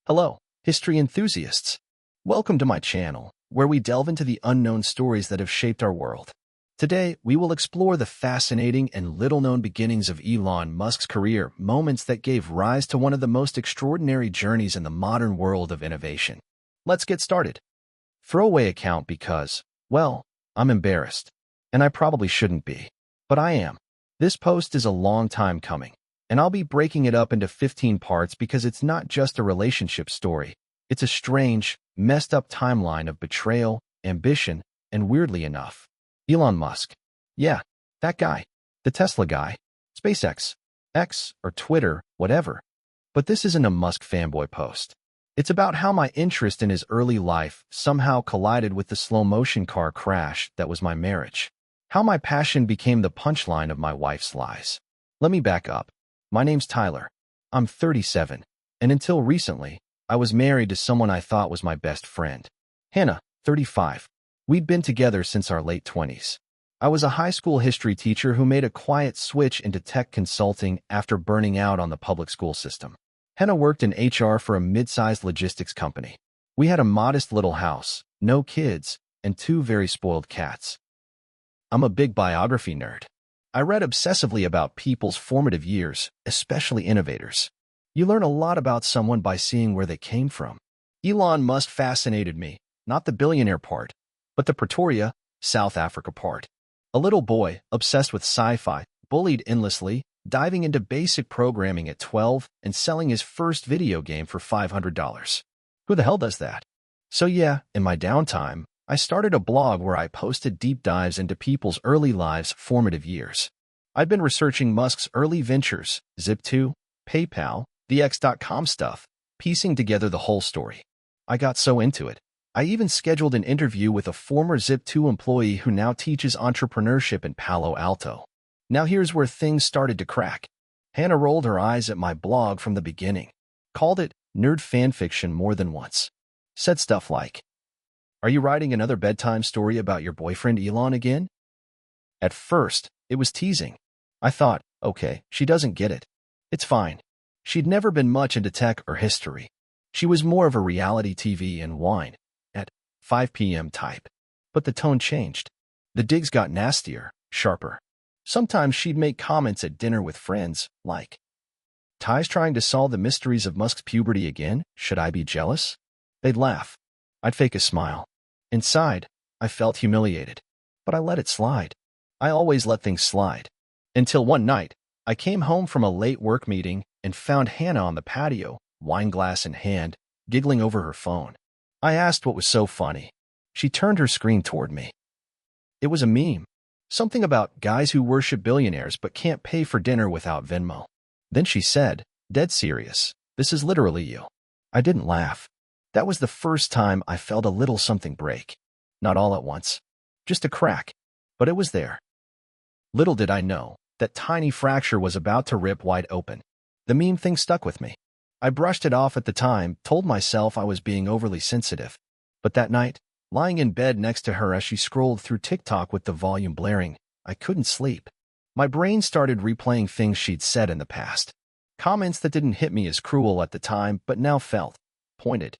Hello, history enthusiasts. Welcome to my channel, where we delve into the unknown stories that have shaped our world. Today, we will explore the fascinating and little-known beginnings of Elon Musk's career, moments that gave rise to one of the most extraordinary journeys in the modern world of innovation. Let's get started. Throwaway account because, well, I'm embarrassed. And I probably shouldn't be. But I am. This post is a long time coming. And I'll be breaking it up into 15 parts because it's not just a relationship story. It's a strange, messed up timeline of betrayal, ambition, and weirdly enough, Elon Musk. Yeah, that guy. The Tesla guy. SpaceX. X, or Twitter, whatever. But this isn't a Musk fanboy post. It's about how my interest in his early life somehow collided with the slow-motion car crash that was my marriage. How my passion became the punchline of my wife's lies. Let me back up. My name's Tyler. I'm 37, and until recently, I was married to someone I thought was my best friend. Hannah, 35. We'd been together since our late 20s. I was a high school history teacher who made a quiet switch into tech consulting after burning out on the public school system. Hannah worked in HR for a mid-sized logistics company. We had a modest little house, no kids, and 2 very spoiled cats. I'm a big biography nerd. I read obsessively about people's formative years, especially innovators. You learn a lot about someone by seeing where they came from. Elon Musk fascinated me, not the billionaire part, but the Pretoria, South Africa part. A little boy, obsessed with sci-fi, bullied endlessly, diving into basic programming at 12 and selling his first video game for $500. Who the hell does that? So yeah, in my downtime, I started a blog where I posted deep dives into people's early lives' formative years. I'd been researching Musk's early ventures, Zip2, PayPal, the X.com stuff, piecing together the whole story. I got so into it. I even scheduled an interview with a former Zip2 employee who now teaches entrepreneurship in Palo Alto. Now here's where things started to crack. Hannah rolled her eyes at my blog from the beginning, called it nerd fanfiction more than once. Said stuff like, "Are you writing another bedtime story about your boyfriend Elon again?" At first, it was teasing. I thought, okay, she doesn't get it. It's fine. She'd never been much into tech or history. She was more of a reality TV and wine, at 5 p.m. type. But the tone changed. The digs got nastier, sharper. Sometimes she'd make comments at dinner with friends, like, "Ty's trying to solve the mysteries of Musk's puberty again. Should I be jealous?" They'd laugh. I'd fake a smile. Inside, I felt humiliated. But I let it slide. I always let things slide. Until one night, I came home from a late work meeting and found Hannah on the patio, wine glass in hand, giggling over her phone. I asked what was so funny. She turned her screen toward me. It was a meme. Something about guys who worship billionaires but can't pay for dinner without Venmo. Then she said, dead serious, "This is literally you." I didn't laugh. That was the first time I felt a little something break. Not all at once. Just a crack. But it was there. Little did I know, that tiny fracture was about to rip wide open. The meme thing stuck with me. I brushed it off at the time, told myself I was being overly sensitive. But that night, lying in bed next to her as she scrolled through TikTok with the volume blaring, I couldn't sleep. My brain started replaying things she'd said in the past. Comments that didn't hit me as cruel at the time, but now felt pointed.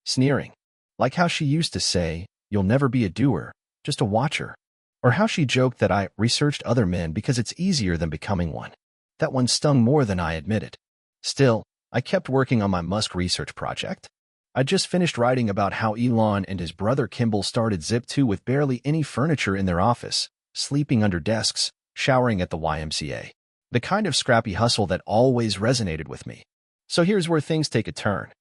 Sneering. Like how she used to say, "You'll never be a doer, just a watcher." Or how she joked that I researched other men because it's easier than becoming one. That one stung more than I admitted. Still, I kept working on my Musk research project. I just finished writing about how Elon and his brother Kimball started Zip2 with barely any furniture in their office, sleeping under desks, showering at the YMCA. The kind of scrappy hustle that always resonated with me. So here's where things take a turn.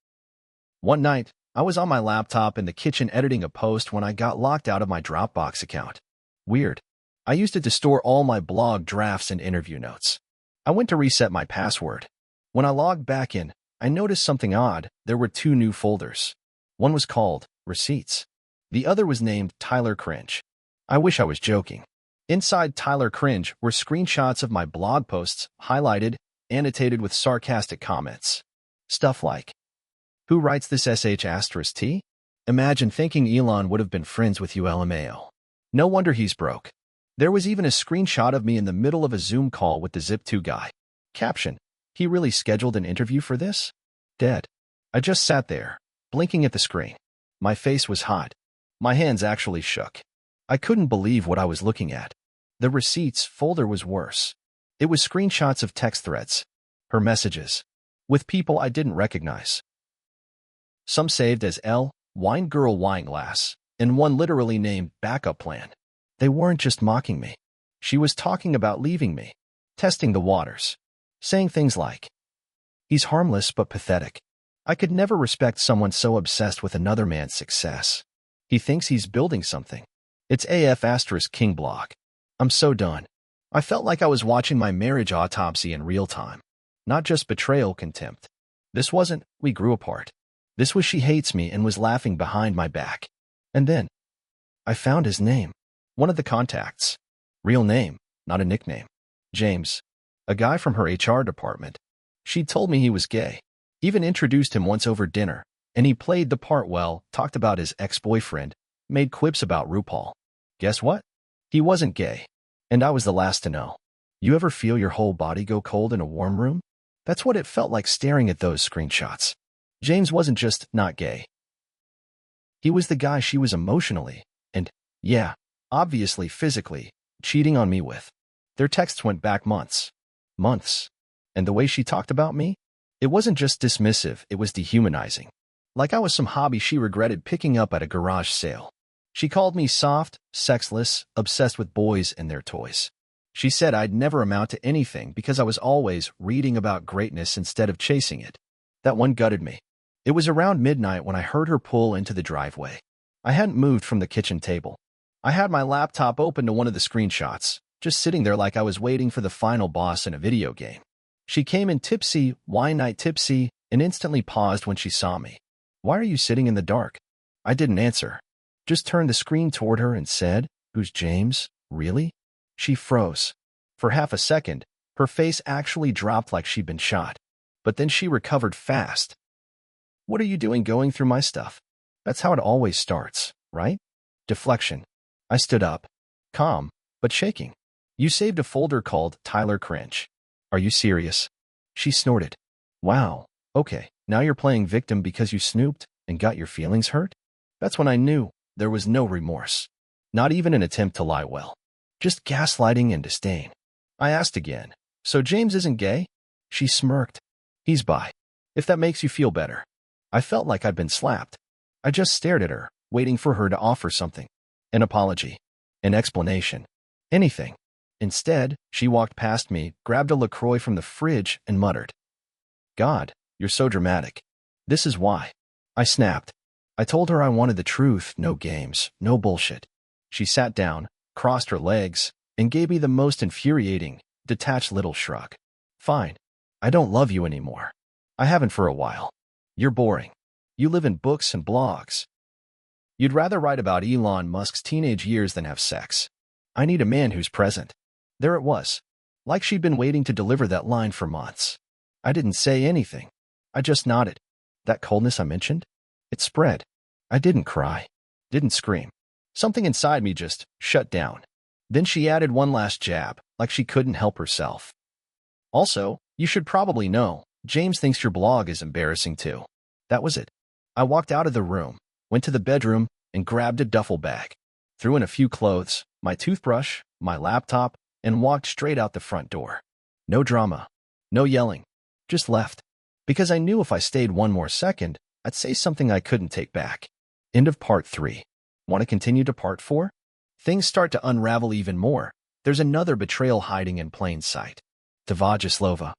One night, I was on my laptop in the kitchen editing a post when I got locked out of my Dropbox account. Weird. I used it to store all my blog drafts and interview notes. I went to reset my password. When I logged back in, I noticed something odd. There were 2 new folders. One was called Receipts. The other was named Tyler Cringe. I wish I was joking. Inside Tyler Cringe were screenshots of my blog posts, highlighted, annotated with sarcastic comments. Stuff like, "Who writes this sh*T? Imagine thinking Elon would have been friends with you LMAO. No wonder he's broke." There was even a screenshot of me in the middle of a Zoom call with the Zip2 guy. Caption, "He really scheduled an interview for this?" Dead. I just sat there, blinking at the screen. My face was hot. My hands actually shook. I couldn't believe what I was looking at. The receipts folder was worse. It was screenshots of text threads, her messages, with people I didn't recognize. Some saved as L, Wine Girl Wine Glass, and one literally named Backup Plan. They weren't just mocking me. She was talking about leaving me, testing the waters, saying things like, "He's harmless but pathetic. I could never respect someone so obsessed with another man's success. He thinks he's building something. It's AF*King blog. I'm so done." I felt like I was watching my marriage autopsy in real time. Not just betrayal contempt. This wasn't, "we grew apart." This was, "she hates me and was laughing behind my back." And then I found his name. One of the contacts. Real name, not a nickname. James. A guy from her HR department. She'd told me he was gay. Even introduced him once over dinner, and he played the part well, talked about his ex-boyfriend, made quips about RuPaul. Guess what? He wasn't gay. And I was the last to know. You ever feel your whole body go cold in a warm room? That's what it felt like staring at those screenshots. James wasn't just not gay. He was the guy she was emotionally, and, yeah, obviously physically, cheating on me with. Their texts went back months. Months. And the way she talked about me? It wasn't just dismissive, it was dehumanizing. Like I was some hobby she regretted picking up at a garage sale. She called me soft, sexless, obsessed with boys and their toys. She said I'd never amount to anything because I was always reading about greatness instead of chasing it. That one gutted me. It was around midnight when I heard her pull into the driveway. I hadn't moved from the kitchen table. I had my laptop open to one of the screenshots, just sitting there like I was waiting for the final boss in a video game. She came in tipsy, wine night tipsy, and instantly paused when she saw me. "Why are you sitting in the dark?" I didn't answer. Just turned the screen toward her and said, "Who's James? Really?" She froze. For half a second, her face actually dropped like she'd been shot. But then she recovered fast. "What are you doing going through my stuff?" That's how it always starts, right? Deflection. I stood up, calm, but shaking. "You saved a folder called Tyler Cringe. Are you serious?" She snorted. "Wow, okay, now you're playing victim because you snooped and got your feelings hurt?" That's when I knew there was no remorse. Not even an attempt to lie well. Just gaslighting and disdain. I asked again, "So James isn't gay?" She smirked. "He's bi. If that makes you feel better." I felt like I'd been slapped. I just stared at her, waiting for her to offer something. An apology. An explanation. Anything. Instead, she walked past me, grabbed a LaCroix from the fridge, and muttered, "God, you're so dramatic. This is why." I snapped. I told her I wanted the truth, no games, no bullshit. She sat down, crossed her legs, and gave me the most infuriating, detached little shrug. "Fine. I don't love you anymore. I haven't for a while. You're boring. You live in books and blogs. You'd rather write about Elon Musk's teenage years than have sex. I need a man who's present." There it was. Like she'd been waiting to deliver that line for months. I didn't say anything. I just nodded. That coldness I mentioned? It spread. I didn't cry. Didn't scream. Something inside me just shut down. Then she added one last jab, like she couldn't help herself. "Also, you should probably know, James thinks your blog is embarrassing too." That was it. I walked out of the room, went to the bedroom, and grabbed a duffel bag. Threw in a few clothes, my toothbrush, my laptop, and walked straight out the front door. No drama. No yelling. Just left. Because I knew if I stayed one more second, I'd say something I couldn't take back. End of part 3. Want to continue to part 4? Things start to unravel even more. There's another betrayal hiding in plain sight. Tavajislova.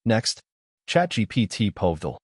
Next, ChatGPT Povdal.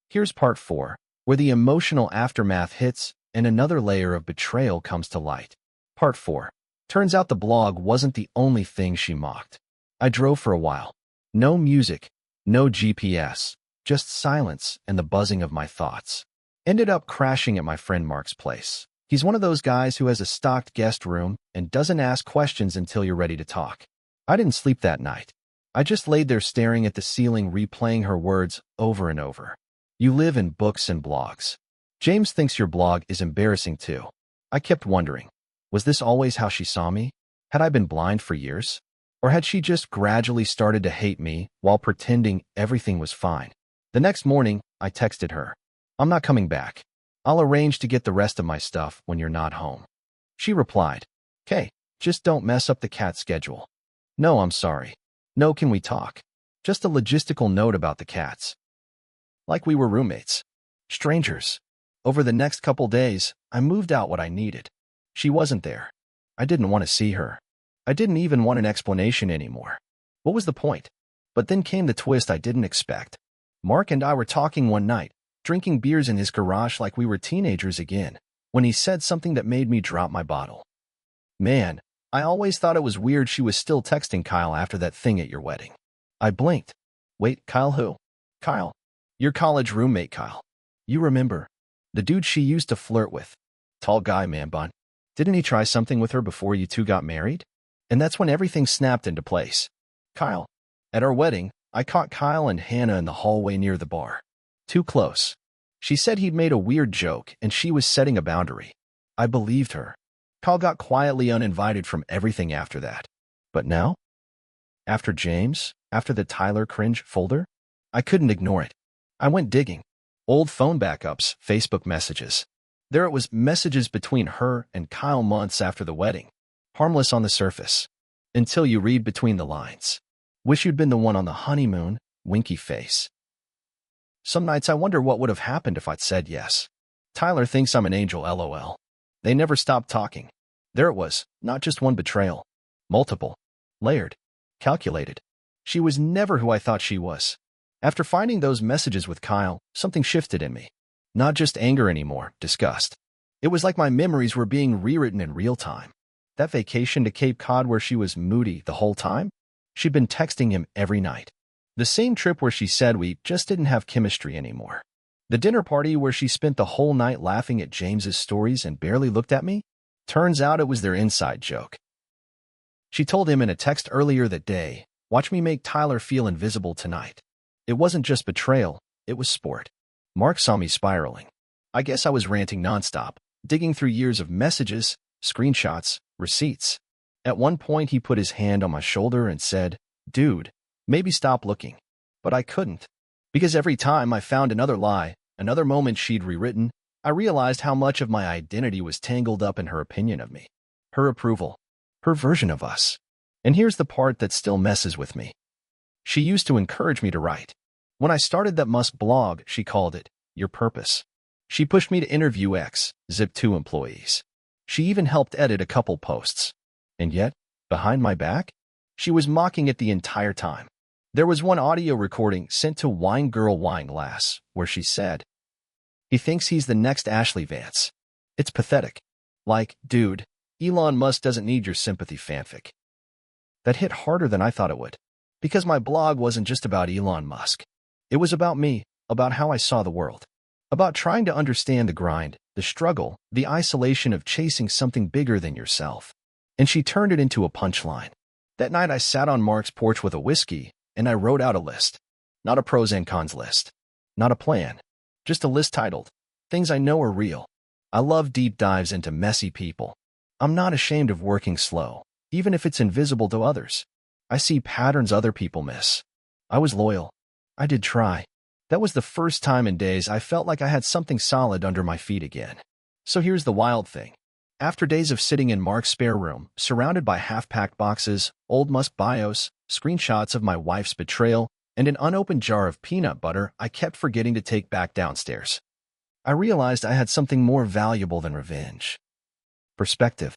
Here's part 4, where the emotional aftermath hits and another layer of betrayal comes to light. Part 4. Turns out the blog wasn't the only thing she mocked. I drove for a while. No music, no GPS, just silence and the buzzing of my thoughts. Ended up crashing at my friend Mark's place. He's one of those guys who has a stocked guest room and doesn't ask questions until you're ready to talk. I didn't sleep that night. I just laid there staring at the ceiling, replaying her words over and over. "You live in books and blogs. James thinks your blog is embarrassing too." I kept wondering, was this always how she saw me? Had I been blind for years? Or had she just gradually started to hate me while pretending everything was fine? The next morning, I texted her. I'm not coming back. I'll arrange to get the rest of my stuff when you're not home. She replied, "'Kay, just don't mess up the cat schedule." No, I'm sorry. No, can we talk? Just a logistical note about the cats. Like we were roommates. Strangers. Over the next couple days, I moved out what I needed. She wasn't there. I didn't want to see her. I didn't even want an explanation anymore. What was the point? But then came the twist I didn't expect. Mark and I were talking one night, drinking beers in his garage like we were teenagers again, when he said something that made me drop my bottle. "Man, I always thought it was weird she was still texting Kyle after that thing at your wedding." I blinked. "Wait, Kyle who?" "Kyle. Your college roommate, Kyle. You remember? The dude she used to flirt with. Tall guy, man bun. Didn't he try something with her before you two got married?" And that's when everything snapped into place. Kyle. At our wedding, I caught Kyle and Hannah in the hallway near the bar. Too close. She said he'd made a weird joke and she was setting a boundary. I believed her. Kyle got quietly uninvited from everything after that. But now? After James? After the Tyler cringe folder? I couldn't ignore it. I went digging. Old phone backups, Facebook messages. There it was, messages between her and Kyle months after the wedding. Harmless on the surface. Until you read between the lines. "Wish you'd been the one on the honeymoon," winky face. Some nights I wonder what would have happened if I'd said yes. "Tyler thinks I'm an angel, LOL. They never stopped talking. There it was, not just one betrayal. Multiple. Layered. Calculated. She was never who I thought she was. After finding those messages with Kyle, something shifted in me. Not just anger anymore, disgust. It was like my memories were being rewritten in real time. That vacation to Cape Cod where she was moody the whole time? She'd been texting him every night. The same trip where she said we just didn't have chemistry anymore. The dinner party where she spent the whole night laughing at James's stories and barely looked at me? Turns out it was their inside joke. She told him in a text earlier that day, "Watch me make Tyler feel invisible tonight." It wasn't just betrayal, it was sport. Mark saw me spiraling. I guess I was ranting nonstop, digging through years of messages, screenshots, receipts. At one point, he put his hand on my shoulder and said, "Dude, maybe stop looking." But I couldn't. Because every time I found another lie, another moment she'd rewritten, I realized how much of my identity was tangled up in her opinion of me. Her approval. Her version of us. And here's the part that still messes with me. She used to encourage me to write. When I started that Musk blog, she called it Your Purpose. She pushed me to interview Zip2 employees. She even helped edit a couple posts. And yet, behind my back, she was mocking it the entire time. There was one audio recording sent to Wine Girl Wine Glass where she said, "He thinks he's the next Ashley Vance." It's pathetic. Like, dude, Elon Musk doesn't need your sympathy fanfic. That hit harder than I thought it would. Because my blog wasn't just about Elon Musk. It was about me, about how I saw the world. About trying to understand the grind, the struggle, the isolation of chasing something bigger than yourself. And she turned it into a punchline. That night I sat on Mark's porch with a whiskey, and I wrote out a list. Not a pros and cons list. Not a plan. Just a list titled, Things I Know Are Real. I love deep dives into messy people. I'm not ashamed of working slow, even if it's invisible to others. I see patterns other people miss. I was loyal. I did try. That was the first time in days I felt like I had something solid under my feet again. So here's the wild thing. After days of sitting in Mark's spare room, surrounded by half-packed boxes, old Musk bios, screenshots of my wife's betrayal, and an unopened jar of peanut butter I kept forgetting to take back downstairs, I realized I had something more valuable than revenge. Perspective.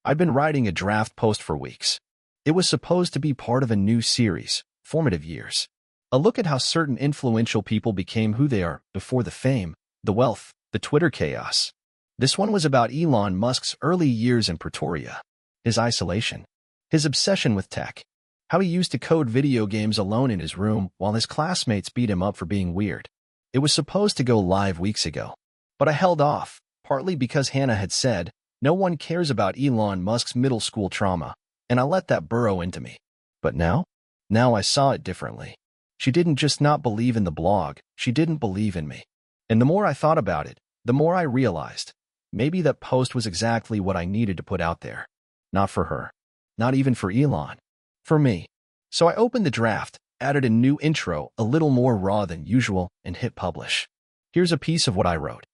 I'd been writing a draft post for weeks. It was supposed to be part of a new series, Formative Years. A look at how certain influential people became who they are before the fame, the wealth, the Twitter chaos. This one was about Elon Musk's early years in Pretoria, his isolation, his obsession with tech, how he used to code video games alone in his room while his classmates beat him up for being weird. It was supposed to go live weeks ago, but I held off, partly because Hannah had said, no one cares about Elon Musk's middle school trauma, and I let that burrow into me. But now I saw it differently. She didn't just not believe in the blog, she didn't believe in me. And the more I thought about it, the more I realized, maybe that post was exactly what I needed to put out there. Not for her. Not even for Elon. For me. So I opened the draft, added a new intro, a little more raw than usual, and hit publish. Here's a piece of what I wrote.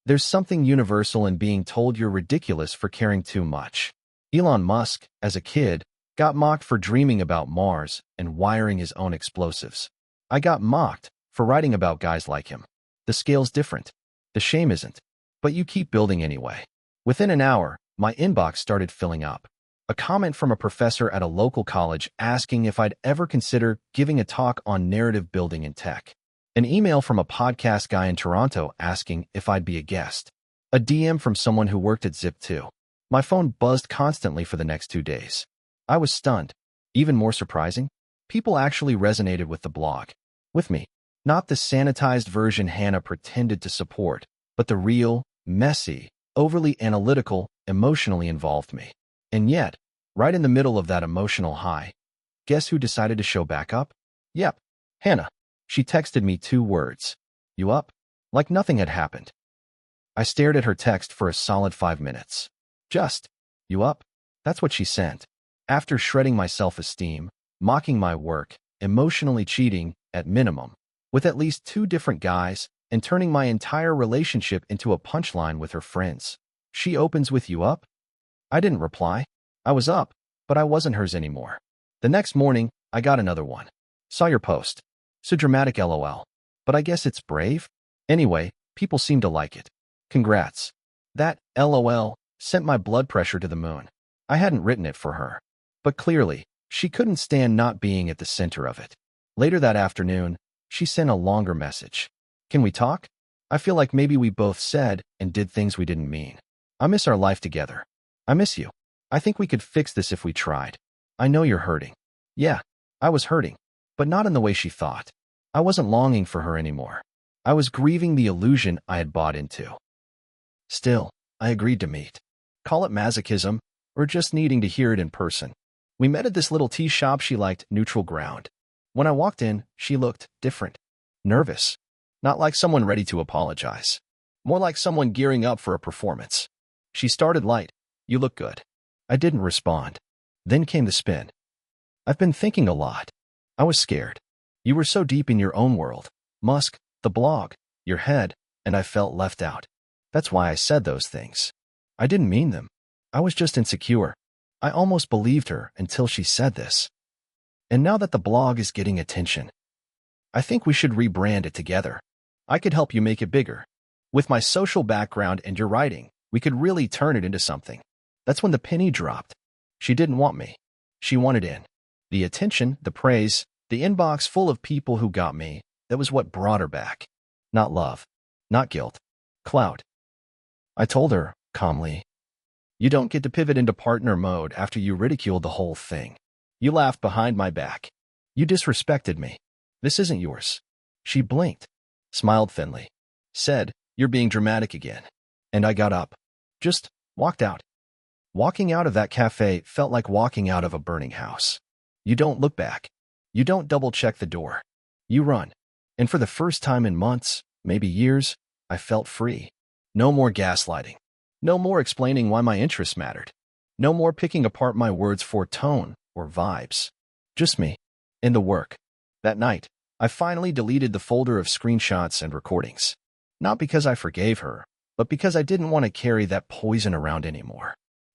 There's something universal in being told you're ridiculous for caring too much. Elon Musk, as a kid, got mocked for dreaming about Mars and wiring his own explosives. I got mocked for writing about guys like him. The scale's different. The shame isn't. But you keep building anyway. Within an hour, my inbox started filling up. A comment from a professor at a local college asking if I'd ever consider giving a talk on narrative building in tech. An email from a podcast guy in Toronto asking if I'd be a guest. A DM from someone who worked at Zip2. My phone buzzed constantly for the next 2 days. I was stunned. Even more surprising, people actually resonated with the blog. With me. Not the sanitized version Hannah pretended to support, but the real, messy, overly analytical, emotionally involved me. And yet, right in the middle of that emotional high, guess who decided to show back up? Yep, Hannah. She texted me 2 words. You up? Like nothing had happened. I stared at her text for a solid 5 minutes. Just, you up? That's what she sent. After shredding my self-esteem, mocking my work, emotionally cheating, at minimum, with at least 2 different guys, and turning my entire relationship into a punchline with her friends. She opens with you up? I didn't reply. I was up, but I wasn't hers anymore. The next morning, I got another one. Saw your post. So dramatic LOL. But I guess it's brave? Anyway, people seem to like it. Congrats. That LOL sent my blood pressure to the moon. I hadn't written it for her. But clearly, she couldn't stand not being at the center of it. Later that afternoon, she sent a longer message. Can we talk? I feel like maybe we both said and did things we didn't mean. I miss our life together. I miss you. I think we could fix this if we tried. I know you're hurting. Yeah, I was hurting, but not in the way she thought. I wasn't longing for her anymore. I was grieving the illusion I had bought into. Still, I agreed to meet. Call it masochism, or just needing to hear it in person. We met at this little tea shop she liked, Neutral Ground. When I walked in, she looked different. Nervous. Not like someone ready to apologize. More like someone gearing up for a performance. She started light. You look good. I didn't respond. Then came the spin. I've been thinking a lot. I was scared. You were so deep in your own world. Musk, the blog, your head, and I felt left out. That's why I said those things. I didn't mean them. I was just insecure. I almost believed her until she said this. And now that the blog is getting attention, I think we should rebrand it together. I could help you make it bigger. With my social background and your writing, we could really turn it into something. That's when the penny dropped. She didn't want me. She wanted in. The attention, the praise, the inbox full of people who got me, that was what brought her back. Not love. Not guilt. Clout. I told her, calmly, you don't get to pivot into partner mode after you ridiculed the whole thing. You laughed behind my back. You disrespected me. This isn't yours. She blinked, smiled thinly, said, you're being dramatic again. And I got up. Just walked out. Walking out of that cafe felt like walking out of a burning house. You don't look back. You don't double-check the door. You run. And for the first time in months, maybe years, I felt free. No more gaslighting. No more explaining why my interests mattered. No more picking apart my words for tone or vibes. Just me. And the work. That night, I finally deleted the folder of screenshots and recordings. Not because I forgave her, but because I didn't want to carry that poison around anymore.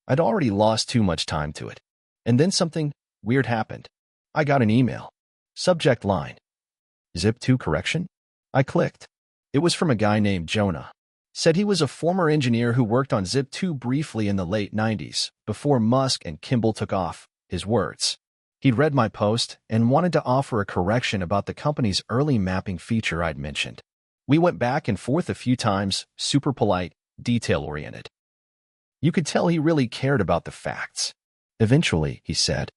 I'd already lost too much time to it. And then something weird happened. I got an email. Subject line. Zip2 correction? I clicked. It was from a guy named Jonah. Said he was a former engineer who worked on Zip2 briefly in the late 90s, before Musk and Kimball took off, his words. He'd read my post and wanted to offer a correction about the company's early mapping feature I'd mentioned. We went back and forth a few times, super polite, detail-oriented. You could tell he really cared about the facts. Eventually, he said,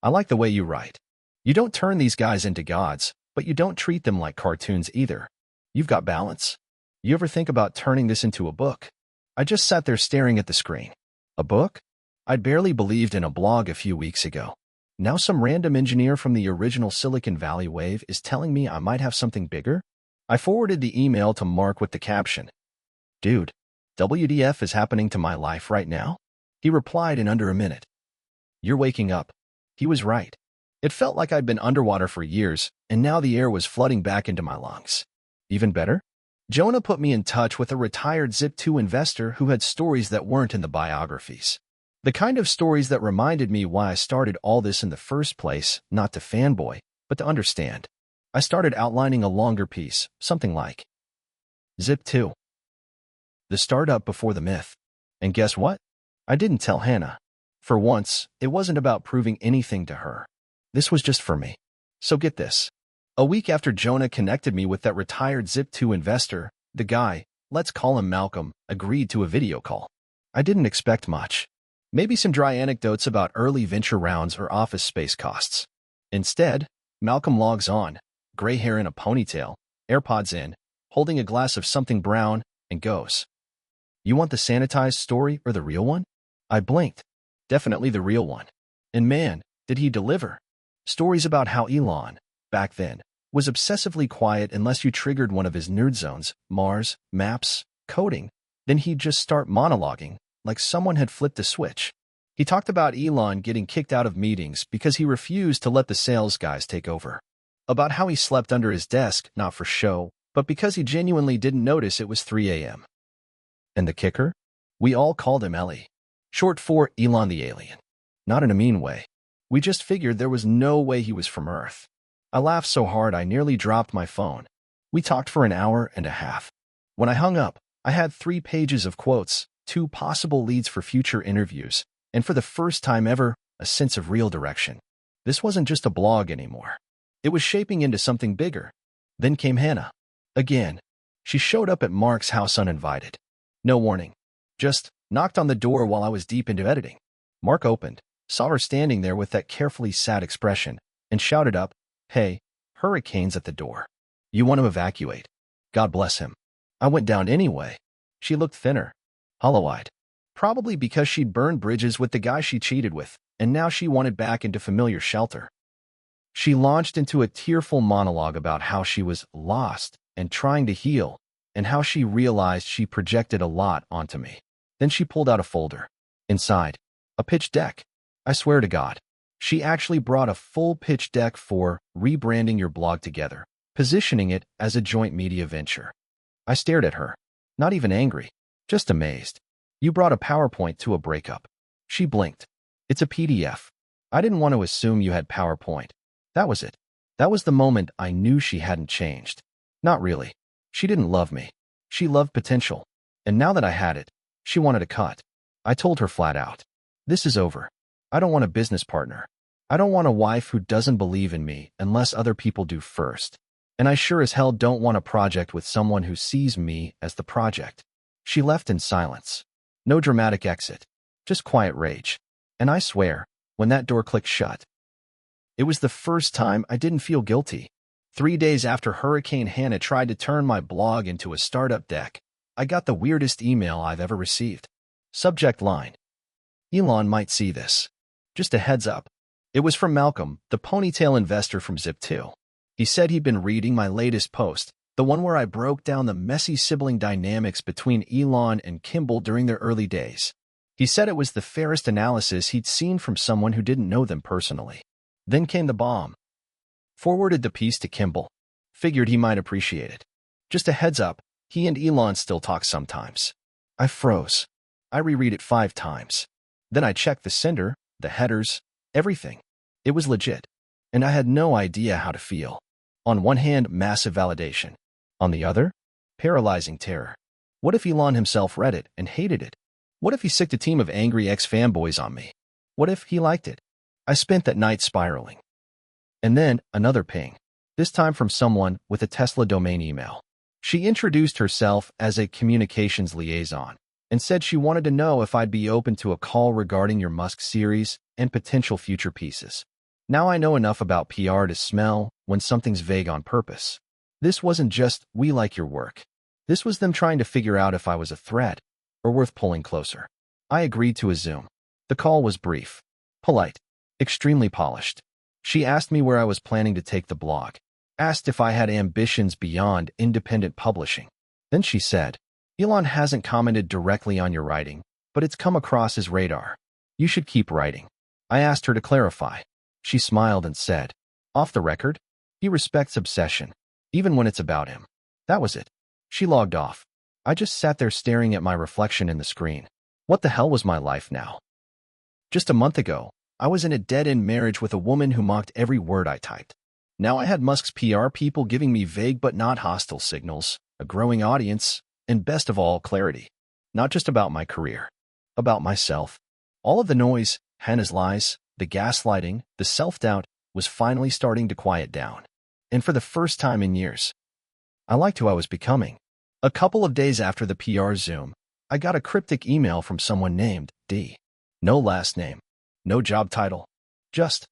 I like the way you write. You don't turn these guys into gods, but you don't treat them like cartoons either. You've got balance. You ever think about turning this into a book? I just sat there staring at the screen. A book? I'd barely believed in a blog a few weeks ago. Now some random engineer from the original Silicon Valley wave is telling me I might have something bigger? I forwarded the email to Mark with the caption, Dude, WDF is happening to my life right now? He replied in under a minute. You're waking up. He was right. It felt like I'd been underwater for years, and now the air was flooding back into my lungs. Even better? Jonah put me in touch with a retired Zip2 investor who had stories that weren't in the biographies. The kind of stories that reminded me why I started all this in the first place, not to fanboy, but to understand. I started outlining a longer piece, something like Zip2, the startup before the myth. And guess what? I didn't tell Hannah. For once, it wasn't about proving anything to her. This was just for me. So get this. A week after Jonah connected me with that retired Zip2 investor, the guy, let's call him Malcolm, agreed to a video call. I didn't expect much. Maybe some dry anecdotes about early venture rounds or office space costs. Instead, Malcolm logs on, gray hair in a ponytail, AirPods in, holding a glass of something brown, and goes, "You want the sanitized story or the real one?" I blinked. Definitely the real one. And man, did he deliver. Stories about how Elon, back then, was obsessively quiet unless you triggered one of his nerd zones, Mars, maps, coding. Then he'd just start monologuing, like someone had flipped a switch. He talked about Elon getting kicked out of meetings because he refused to let the sales guys take over. About how he slept under his desk, not for show, but because he genuinely didn't notice it was 3 a.m. And the kicker? We all called him Ellie, short for Elon the Alien. Not in a mean way. We just figured there was no way he was from Earth. I laughed so hard I nearly dropped my phone. We talked for an hour and a half. When I hung up, I had 3 pages of quotes, 2 possible leads for future interviews, and for the first time ever, a sense of real direction. This wasn't just a blog anymore. It was shaping into something bigger. Then came Hannah. Again. She showed up at Mark's house uninvited. No warning. Just knocked on the door while I was deep into editing. Mark opened, saw her standing there with that carefully sad expression, and shouted up, "Hey, hurricane's at the door. You want to evacuate?" God bless him. I went down anyway. She looked thinner, hollow-eyed. Probably because she'd burned bridges with the guy she cheated with, and now she wanted back into familiar shelter. She launched into a tearful monologue about how she was lost and trying to heal, and how she realized she projected a lot onto me. Then she pulled out a folder. Inside, a pitch deck. I swear to God, she actually brought a full pitch deck for rebranding your blog together, positioning it as a joint media venture. I stared at her, not even angry, just amazed. "You brought a PowerPoint to a breakup." She blinked. "It's a PDF. I didn't want to assume you had PowerPoint." That was it. That was the moment I knew she hadn't changed. Not really. She didn't love me. She loved potential. And now that I had it, she wanted a cut. I told her flat out, "This is over. I don't want a business partner. I don't want a wife who doesn't believe in me unless other people do first. And I sure as hell don't want a project with someone who sees me as the project." She left in silence. No dramatic exit. Just quiet rage. And I swear, when that door clicked shut, it was the first time I didn't feel guilty. 3 days after Hurricane Hannah tried to turn my blog into a startup deck, I got the weirdest email I've ever received. Subject line: "Elon might see this. Just a heads up." It was from Malcolm, the ponytail investor from Zip2. He said he'd been reading my latest post, the one where I broke down the messy sibling dynamics between Elon and Kimball during their early days. He said it was the fairest analysis he'd seen from someone who didn't know them personally. Then came the bomb. Forwarded the piece to Kimball. Figured he might appreciate it. Just a heads up, he and Elon still talk sometimes. I froze. I reread it 5 times. Then I checked the sender, the headers, everything. It was legit. And I had no idea how to feel. On one hand, massive validation. On the other, paralyzing terror. What if Elon himself read it and hated it? What if he sicked a team of angry ex-fanboys on me? What if he liked it? I spent that night spiraling. And then another ping. This time from someone with a Tesla domain email. She introduced herself as a communications liaison and said she wanted to know if I'd be open to a call regarding your Musk series and potential future pieces. Now I know enough about PR to smell when something's vague on purpose. This wasn't just, "We like your work." This was them trying to figure out if I was a threat or worth pulling closer. I agreed to a Zoom. The call was brief, polite, extremely polished. She asked me where I was planning to take the blog, asked if I had ambitions beyond independent publishing. Then she said, "Elon hasn't commented directly on your writing, but it's come across his radar. You should keep writing." I asked her to clarify. She smiled and said, "Off the record, he respects obsession, even when it's about him." That was it. She logged off. I just sat there staring at my reflection in the screen. What the hell was my life now? Just a month ago, I was in a dead-end marriage with a woman who mocked every word I typed. Now I had Musk's PR people giving me vague but not hostile signals, a growing audience, and best of all, clarity. Not just about my career, about myself. All of the noise, Hannah's lies, the gaslighting, the self-doubt was finally starting to quiet down. And for the first time in years, I liked who I was becoming. A couple of days after the PR Zoom, I got a cryptic email from someone named D. No last name, no job title, just,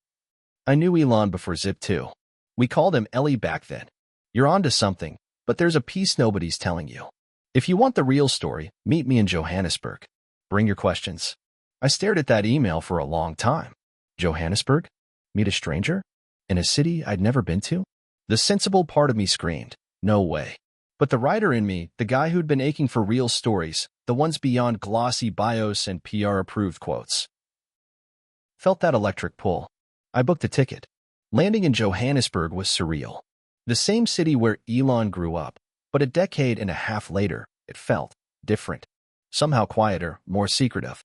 I knew Elon before Zip 2. We called him Ellie back then. You're onto something, but there's a piece nobody's telling you. If you want the real story, meet me in Johannesburg. Bring your questions. I stared at that email for a long time. Johannesburg? Meet a stranger? In a city I'd never been to? The sensible part of me screamed, no way. But the writer in me, the guy who'd been aching for real stories, the ones beyond glossy bios and PR-approved quotes, felt that electric pull. I booked a ticket. Landing in Johannesburg was surreal. The same city where Elon grew up, but a decade and a half later, it felt different. Somehow quieter, more secretive.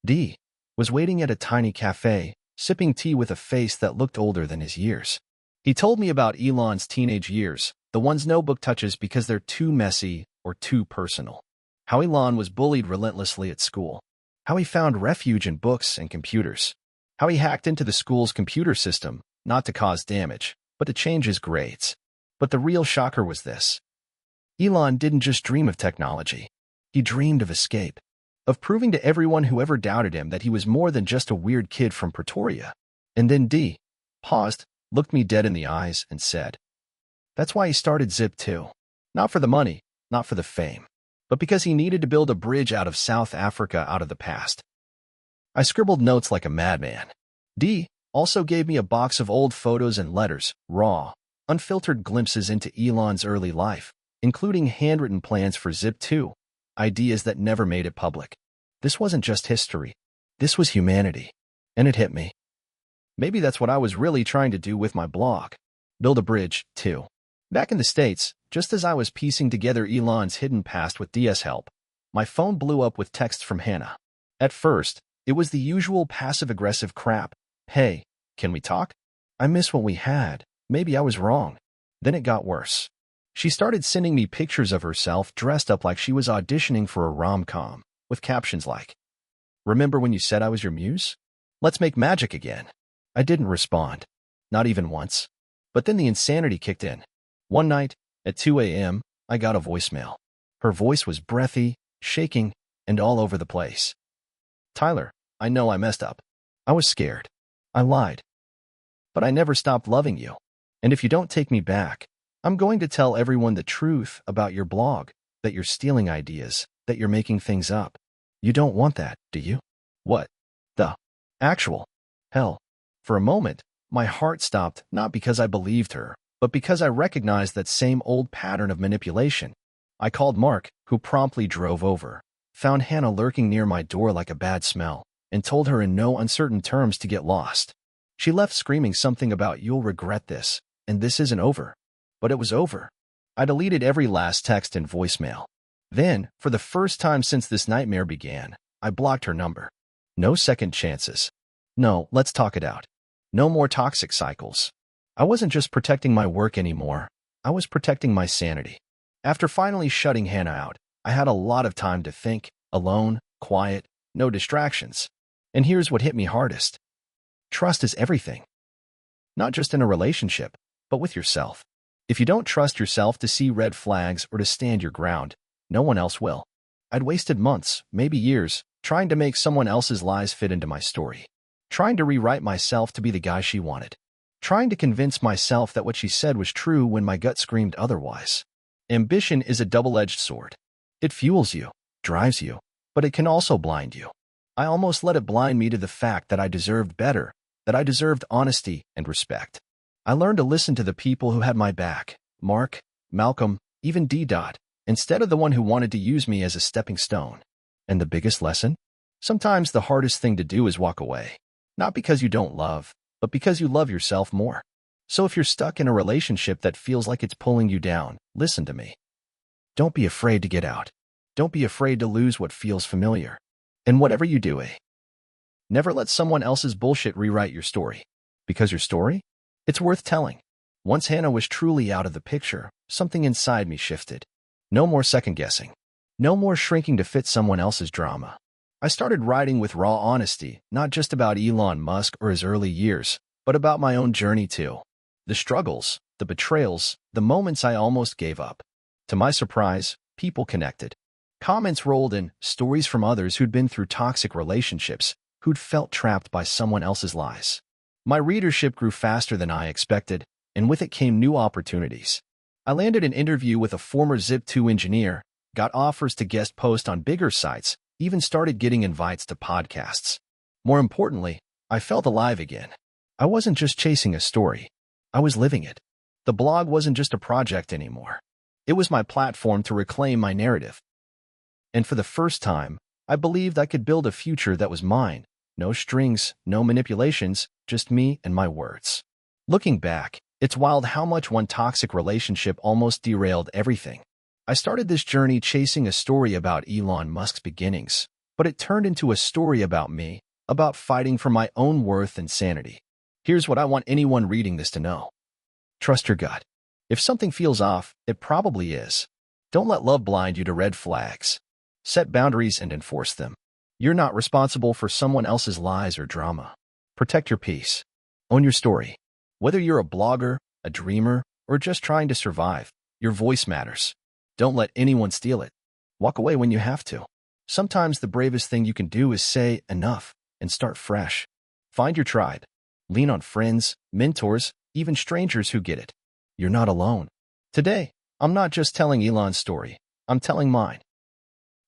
D was waiting at a tiny cafe, sipping tea with a face that looked older than his years. He told me about Elon's teenage years, the ones no book touches because they're too messy or too personal. How Elon was bullied relentlessly at school. How he found refuge in books and computers. How he hacked into the school's computer system, not to cause damage, but to change his grades. But the real shocker was this. Elon didn't just dream of technology. He dreamed of escape. Of proving to everyone who ever doubted him that he was more than just a weird kid from Pretoria. And then D paused, looked me dead in the eyes, and said, that's why he started Zip 2. Not for the money, not for the fame, but because he needed to build a bridge out of South Africa, out of the past. I scribbled notes like a madman. D also gave me a box of old photos and letters, raw, unfiltered glimpses into Elon's early life, including handwritten plans for Zip 2, ideas that never made it public. This wasn't just history. This was humanity. And it hit me. Maybe that's what I was really trying to do with my blog. Build a bridge, too. Back in the States, just as I was piecing together Elon's hidden past with D's help, my phone blew up with texts from Hannah. At first, it was the usual passive-aggressive crap. Hey, can we talk? I miss what we had. Maybe I was wrong. Then it got worse. She started sending me pictures of herself dressed up like she was auditioning for a rom-com, with captions like, remember when you said I was your muse? Let's make magic again. I didn't respond. Not even once. But then the insanity kicked in. One night, at 2 a.m., I got a voicemail. Her voice was breathy, shaking, and all over the place. Tyler, I know I messed up. I was scared. I lied. But I never stopped loving you. And if you don't take me back, I'm going to tell everyone the truth about your blog, that you're stealing ideas, that you're making things up. You don't want that, do you? What the actual hell? For a moment, my heart stopped, not because I believed her, but because I recognized that same old pattern of manipulation. I called Mark, who promptly drove over, found Hannah lurking near my door like a bad smell, and told her in no uncertain terms to get lost. She left screaming something about you'll regret this, and this isn't over. But it was over. I deleted every last text and voicemail. Then, for the first time since this nightmare began, I blocked her number. No second chances. No, let's talk it out. No more toxic cycles. I wasn't just protecting my work anymore. I was protecting my sanity. After finally shutting Hannah out, I had a lot of time to think, alone, quiet, no distractions. And here's what hit me hardest. Trust is everything. Not just in a relationship, but with yourself. If you don't trust yourself to see red flags or to stand your ground, no one else will. I'd wasted months, maybe years, trying to make someone else's lies fit into my story. Trying to rewrite myself to be the guy she wanted. Trying to convince myself that what she said was true when my gut screamed otherwise. Ambition is a double-edged sword. It fuels you, drives you, but it can also blind you. I almost let it blind me to the fact that I deserved better, that I deserved honesty and respect. I learned to listen to the people who had my back, Mark, Malcolm, even D. Instead of the one who wanted to use me as a stepping stone. And the biggest lesson? Sometimes the hardest thing to do is walk away. Not because you don't love, but because you love yourself more. So if you're stuck in a relationship that feels like it's pulling you down, listen to me. Don't be afraid to get out. Don't be afraid to lose what feels familiar. And whatever you do, never let someone else's bullshit rewrite your story. Because your story? It's worth telling. Once Hannah was truly out of the picture, something inside me shifted. No more second-guessing. No more shrinking to fit someone else's drama. I started writing with raw honesty, not just about Elon Musk or his early years, but about my own journey too. The struggles, the betrayals, the moments I almost gave up. To my surprise, people connected. Comments rolled in, stories from others who'd been through toxic relationships, who'd felt trapped by someone else's lies. My readership grew faster than I expected, and with it came new opportunities. I landed an interview with a former Zip2 engineer, got offers to guest post on bigger sites, even started getting invites to podcasts. More importantly, I felt alive again. I wasn't just chasing a story. I was living it. The blog wasn't just a project anymore. It was my platform to reclaim my narrative. And for the first time, I believed I could build a future that was mine. No strings, no manipulations, just me and my words. Looking back, it's wild how much one toxic relationship almost derailed everything. I started this journey chasing a story about Elon Musk's beginnings, but it turned into a story about me, about fighting for my own worth and sanity. Here's what I want anyone reading this to know. Trust your gut. If something feels off, it probably is. Don't let love blind you to red flags. Set boundaries and enforce them. You're not responsible for someone else's lies or drama. Protect your peace. Own your story. Whether you're a blogger, a dreamer, or just trying to survive, your voice matters. Don't let anyone steal it. Walk away when you have to. Sometimes the bravest thing you can do is say enough and start fresh. Find your tribe. Lean on friends, mentors, even strangers who get it. You're not alone. Today, I'm not just telling Elon's story. I'm telling mine.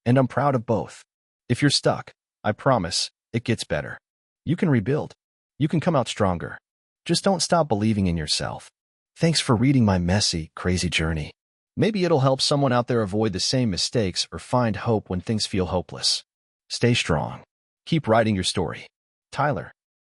And I'm proud of both. If you're stuck, I promise, it gets better. You can rebuild. You can come out stronger. Just don't stop believing in yourself. Thanks for reading my messy, crazy journey. Maybe it'll help someone out there avoid the same mistakes or find hope when things feel hopeless. Stay strong. Keep writing your story. Tyler.